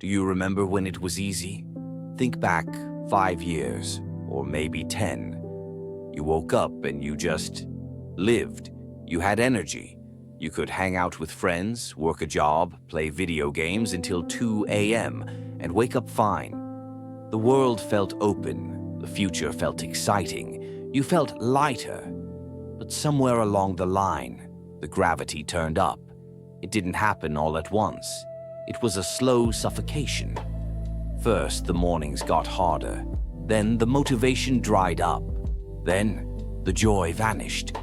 Do you remember when it was easy? Think back 5 years, or maybe 10. You woke up and you just lived. You had energy. You could hang out with friends, work a job, play video games until 2 a.m. and wake up fine. The world felt open. The future felt exciting. You felt lighter. But somewhere along the line, the gravity turned up. It didn't happen all at once. It was a slow suffocation. First, the mornings got harder. Then the motivation dried up. Then the joy vanished.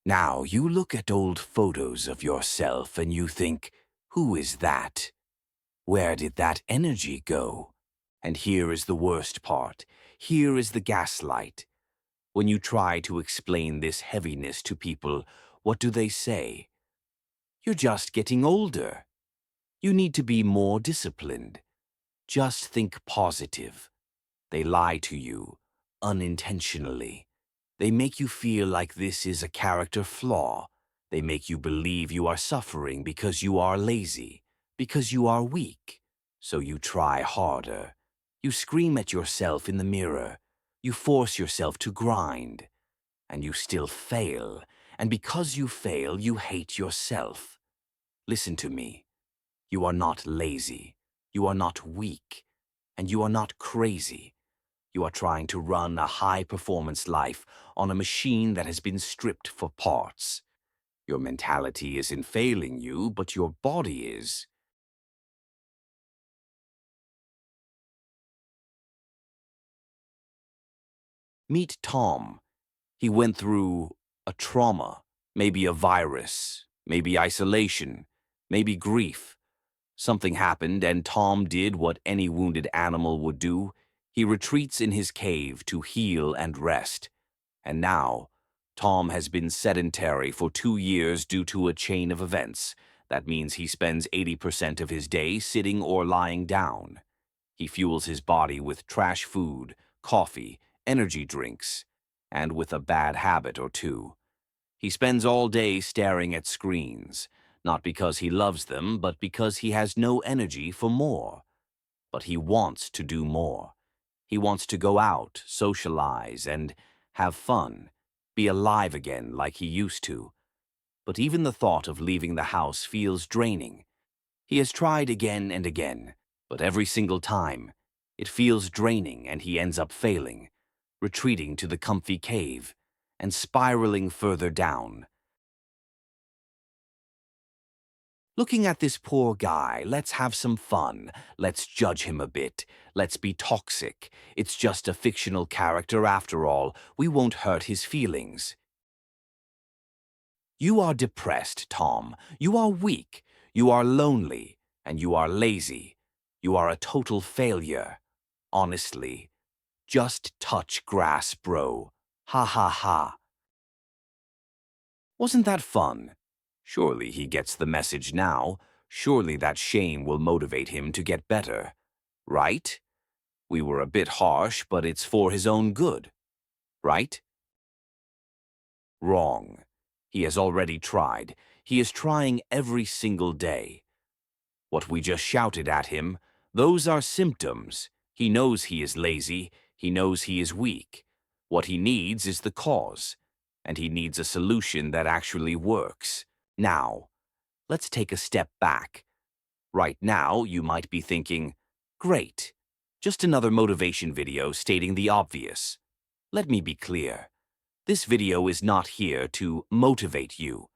Now you look at old photos of yourself and you think, who is that? Where did that energy go? And here is the worst part. Here is the gaslight. When you try to explain this heaviness to people, what do they say? You're just getting older. You need to be more disciplined. Just think positive. They lie to you, unintentionally. They make you feel like this is a character flaw. They make you believe you are suffering because you are lazy, because you are weak. So you try harder. You scream at yourself in the mirror. You force yourself to grind. And you still fail. And because you fail, you hate yourself. Listen to me. You are not lazy. You are not weak. And you are not crazy. You are trying to run a high-performance life on a machine that has been stripped for parts. Your mentality isn't failing you, but your body is. Meet Tom. He went through a trauma, maybe a virus, maybe isolation, maybe grief. Something happened and Tom did what any wounded animal would do. He retreats in his cave to heal and rest. And now, Tom has been sedentary for 2 years due to a chain of events. That means he spends 80% of his day sitting or lying down. He fuels his body with trash food, coffee, energy drinks, and with a bad habit or two. He spends all day staring at screens, not because he loves them, but because he has no energy for more. But he wants to do more. He wants to go out, socialize, and have fun, be alive again like he used to. But even the thought of leaving the house feels draining. He has tried again and again, but every single time, it feels draining and he ends up failing, retreating to the comfy cave, and spiraling further down. Looking at this poor guy, let's have some fun. Let's judge him a bit. Let's be toxic. It's just a fictional character after all. We won't hurt his feelings. You are depressed, Tom. You are weak. You are lonely. And you are lazy. You are a total failure. Honestly. Just touch grass, bro. Ha ha ha. Wasn't that fun? Surely he gets the message now. Surely that shame will motivate him to get better. Right? We were a bit harsh, but it's for his own good. Right? Wrong. He has already tried. He is trying every single day. What we just shouted at him, those are symptoms. He knows he is lazy. He knows he is weak. What he needs is the cause. And he needs a solution that actually works. Now, let's take a step back. Right now, you might be thinking, great, just another motivation video stating the obvious. Let me be clear. This video is not here to motivate you.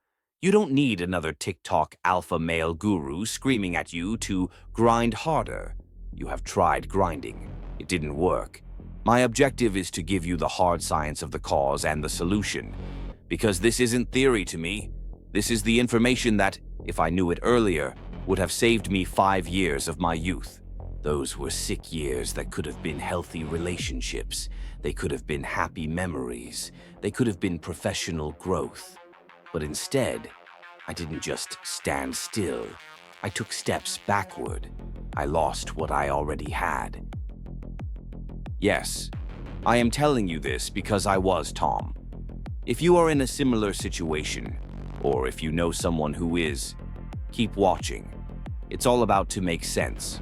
You don't need another TikTok alpha male guru screaming at you to grind harder. You have tried grinding. It didn't work. My objective is to give you the hard science of the cause and the solution. Because this isn't theory to me. This is the information that, if I knew it earlier, would have saved me 5 years of my youth. Those were sick years that could have been healthy relationships. They could have been happy memories. They could have been professional growth. But instead, I didn't just stand still. I took steps backward. I lost what I already had. Yes, I am telling you this because I was Tom. If you are in a similar situation, or if you know someone who is, keep watching. It's all about to make sense.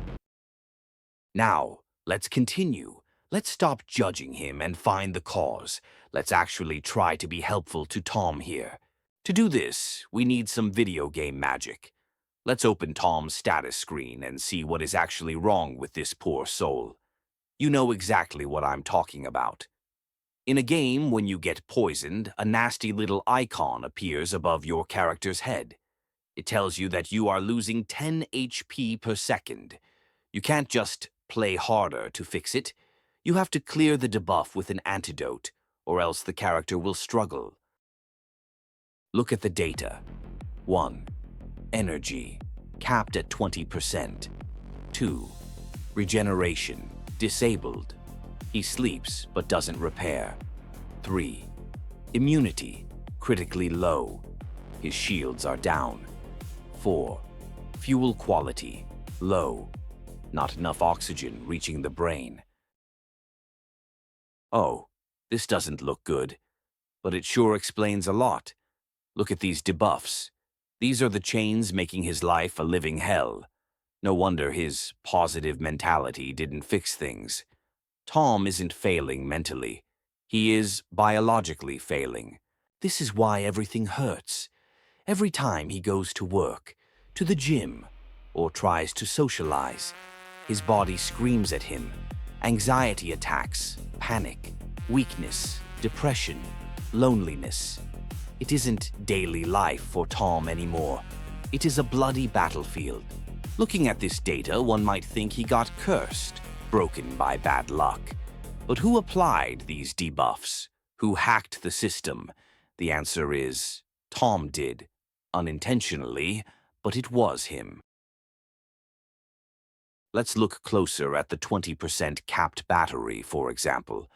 Now, let's continue. Let's stop judging him and find the cause. Let's actually try to be helpful to Tom here. To do this, we need some video game magic. Let's open Tom's status screen and see what is actually wrong with this poor soul. You know exactly what I'm talking about. In a game, when you get poisoned, a nasty little icon appears above your character's head. It tells you that you are losing 10 HP per second. You can't just play harder to fix it. You have to clear the debuff with an antidote, or else the character will struggle. Look at the data. 1. Energy, capped at 20%. 2. Regeneration, disabled. He sleeps but doesn't repair. 3. Immunity, critically low. His shields are down. 4. Fuel quality, low. Not enough oxygen reaching the brain. Oh, this doesn't look good, but it sure explains a lot. Look at these debuffs. These are the chains making his life a living hell. No wonder his positive mentality didn't fix things. Tom isn't failing mentally. He is biologically failing. This is why everything hurts. Every time he goes to work, to the gym, or tries to socialize, his body screams at him. Anxiety attacks, panic, weakness, depression, loneliness. It isn't daily life for Tom anymore. It is a bloody battlefield. Looking at this data, one might think he got cursed, broken by bad luck. But who applied these debuffs? Who hacked the system? The answer is, Tom did. Unintentionally, but it was him. Let's look closer at the 20% capped battery, for example.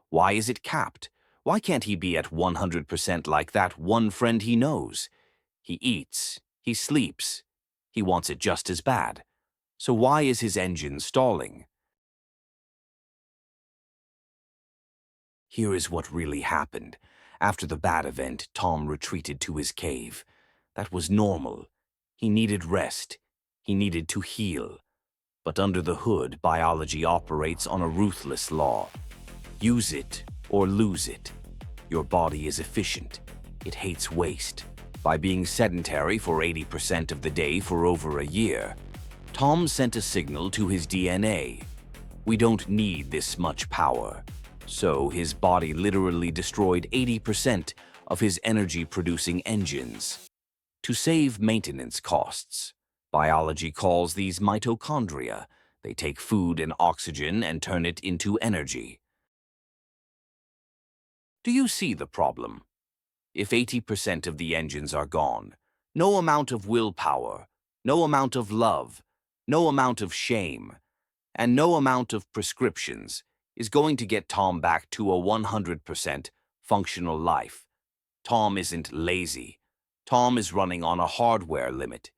Why is it capped? Why can't he be at 100% like that one friend he knows? He eats, he sleeps, he wants it just as bad. So why is his engine stalling? Here is what really happened. After the bad event, Tom retreated to his cave. That was normal. He needed rest. He needed to heal. But under the hood, biology operates on a ruthless law. Use it or lose it. Your body is efficient. It hates waste. By being sedentary for 80% of the day for over a year, Tom sent a signal to his DNA. We don't need this much power. So his body literally destroyed 80% of his energy-producing engines. To save maintenance costs, biology calls these mitochondria. They take food and oxygen and turn it into energy. Do you see the problem? If 80% of the engines are gone, no amount of willpower, no amount of love, no amount of shame, and no amount of prescriptions is going to get Tom back to a 100% functional life. Tom isn't lazy. Tom is running on a hardware limit.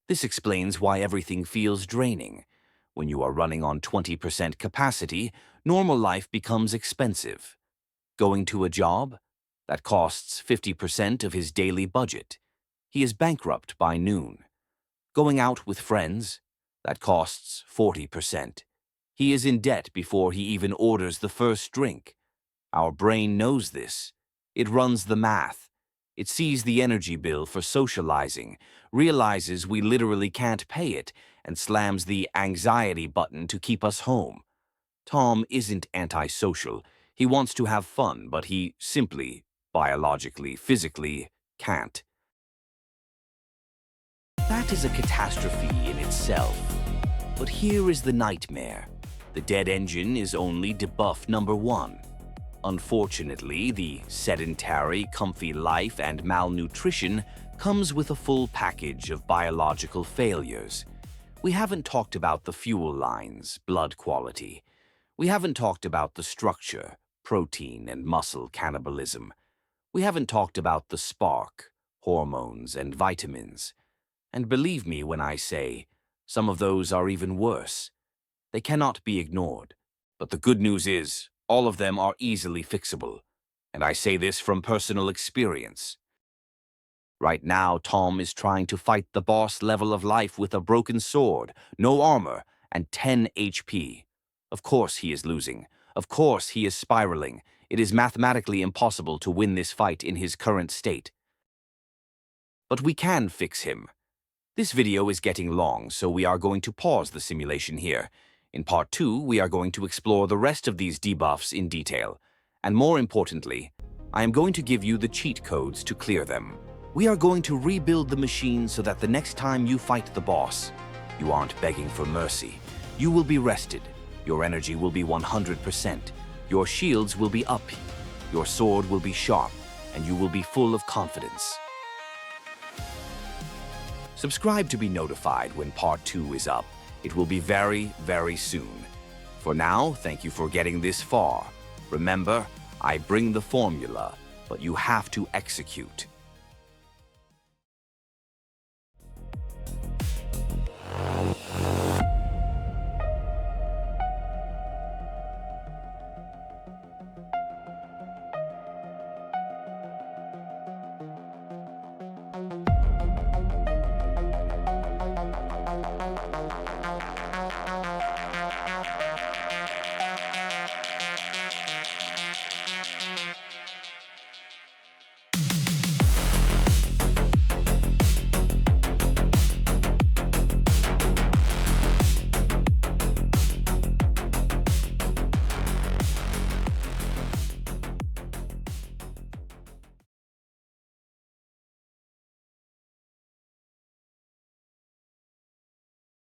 This explains why everything feels draining. When you are running on 20% capacity, normal life becomes expensive. Going to a job? That costs 50% of his daily budget. He is bankrupt by noon. Going out with friends? That costs 40%. He is in debt before he even orders the first drink. Our brain knows this. It runs the math. It sees the energy bill for socializing, realizes we literally can't pay it, and slams the anxiety button to keep us home. Tom isn't antisocial. He wants to have fun, but he simply, biologically, physically, can't. That is a catastrophe in itself. But here is the nightmare. The dead engine is only debuff number 1. Unfortunately, the sedentary, comfy life and malnutrition comes with a full package of biological failures. We haven't talked about the fuel lines, blood quality. We haven't talked about the structure, protein and muscle cannibalism. We haven't talked about the spark, hormones and vitamins. And believe me when I say, some of those are even worse. They cannot be ignored. But the good news is, all of them are easily fixable. And I say this from personal experience. Right now, Tom is trying to fight the boss level of life with a broken sword, no armor, and 10 HP. Of course he is losing. Of course he is spiraling. It is mathematically impossible to win this fight in his current state. But we can fix him. This video is getting long, so we are going to pause the simulation here. In part 2, we are going to explore the rest of these debuffs in detail. And more importantly, I am going to give you the cheat codes to clear them. We are going to rebuild the machine so that the next time you fight the boss, you aren't begging for mercy. You will be rested. Your energy will be 100%. Your shields will be up. Your sword will be sharp, and you will be full of confidence. Subscribe to be notified when part 2 is up. It will be very, very soon. For now, thank you for getting this far. Remember, I bring the formula, but you have to execute.